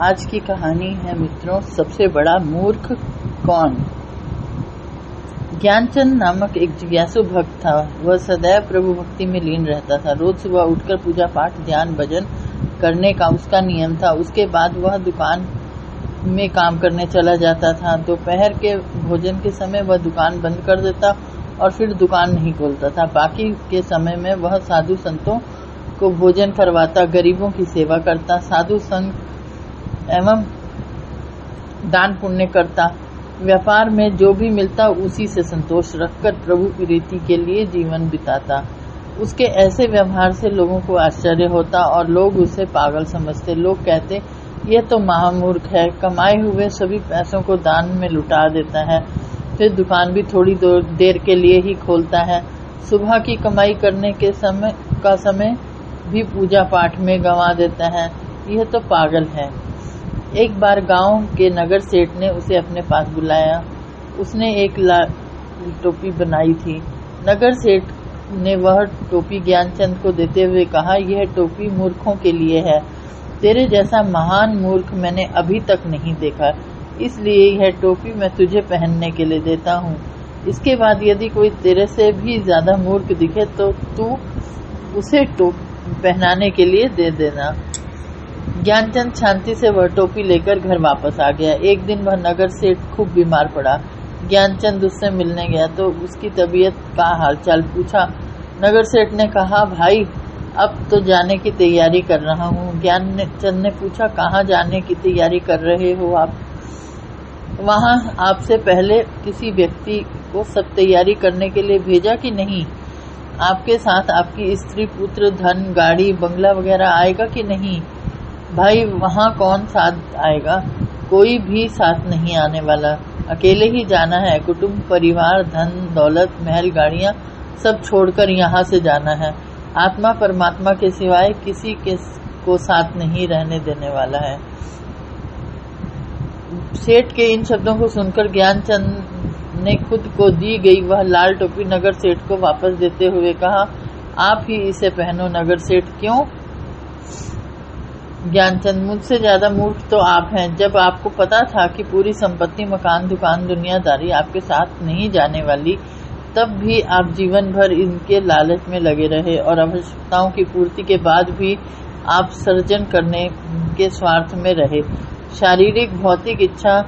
आज की कहानी है मित्रों, सबसे बड़ा मूर्ख कौन। ज्ञानचंद नामक एक जिज्ञासु भक्त था। वह सदैव प्रभु भक्ति में लीन रहता था। रोज सुबह उठकर पूजा पाठ ध्यान भजन करने का उसका नियम था। उसके बाद वह दुकान में काम करने चला जाता था। दोपहर के भोजन के समय वह दुकान बंद कर देता और फिर दुकान नहीं खोलता था। बाकी के समय में वह साधु संतों को भोजन करवाता, गरीबों की सेवा करता, साधु संग एवं दान पुण्य करता। व्यापार में जो भी मिलता उसी से संतोष रखकर प्रभु की रीति के लिए जीवन बिताता। उसके ऐसे व्यवहार से लोगों को आश्चर्य होता और लोग उसे पागल समझते। लोग कहते, यह तो महामूर्ख है, कमाए हुए सभी पैसों को दान में लुटा देता है, फिर दुकान भी थोड़ी देर के लिए ही खोलता है। सुबह की कमाई करने के समय भी पूजा पाठ में गंवा देता है। यह तो पागल है। एक बार गांव के नगर सेठ ने उसे अपने पास बुलाया। उसने एक लाल टोपी बनाई थी। नगर सेठ ने वह टोपी ज्ञानचंद को देते हुए कहा, यह टोपी मूर्खों के लिए है। तेरे जैसा महान मूर्ख मैंने अभी तक नहीं देखा, इसलिए यह टोपी मैं तुझे पहनने के लिए देता हूँ। इसके बाद यदि कोई तेरे से भी ज्यादा मूर्ख दिखे तो तू उसे टोपी पहनाने के लिए दे देना। ज्ञानचंद शांति से वह टोपी लेकर घर वापस आ गया। एक दिन वह नगर सेठ खूब बीमार पड़ा। ज्ञानचंद उससे मिलने गया तो उसकी तबीयत का हालचाल पूछा। नगर सेठ ने कहा, भाई अब तो जाने की तैयारी कर रहा हूँ। ज्ञानचंद ने पूछा, कहाँ जाने की तैयारी कर रहे हो आप? वहाँ आपसे पहले किसी व्यक्ति को सब तैयारी करने के लिए भेजा कि नहीं? आपके साथ आपकी स्त्री, पुत्र, धन, गाड़ी, बंगला वगैरह आएगा कि नहीं? भाई वहाँ कौन साथ आएगा? कोई भी साथ नहीं आने वाला, अकेले ही जाना है। कुटुंब, परिवार, धन, दौलत, महल, गाड़ियाँ सब छोड़कर यहाँ से जाना है। आत्मा परमात्मा के सिवाय किसी के को साथ नहीं रहने देने वाला है। सेठ के इन शब्दों को सुनकर ज्ञानचंद ने खुद को दी गई वह लाल टोपी नगर सेठ को वापस देते हुए कहा, आप ही इसे पहनो। नगर सेठ, क्यों? ज्ञानचंद, मुझसे ज्यादा मूर्ख तो आप हैं। जब आपको पता था कि पूरी संपत्ति, मकान, दुकान, दुनियादारी आपके साथ नहीं जाने वाली, तब भी आप जीवन भर इनके लालच में लगे रहे और आवश्यकताओं की पूर्ति के बाद भी आप सर्जन करने के स्वार्थ में रहे। शारीरिक भौतिक इच्छा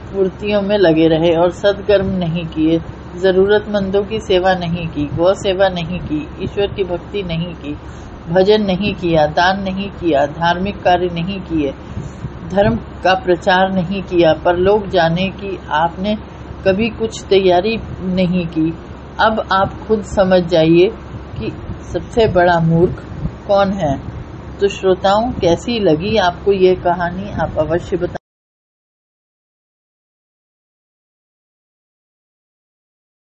पूर्तियों में लगे रहे और सद्कर्म नहीं किए। जरूरतमंदों की सेवा नहीं की, गौ सेवा नहीं की, ईश्वर की भक्ति नहीं की, भजन नहीं किया, दान नहीं किया, धार्मिक कार्य नहीं किए, धर्म का प्रचार नहीं किया, पर लोग जाने कि आपने कभी कुछ तैयारी नहीं की। अब आप खुद समझ जाइए कि सबसे बड़ा मूर्ख कौन है। तो श्रोताओं, कैसी लगी आपको ये कहानी? आप अवश्य बताएं।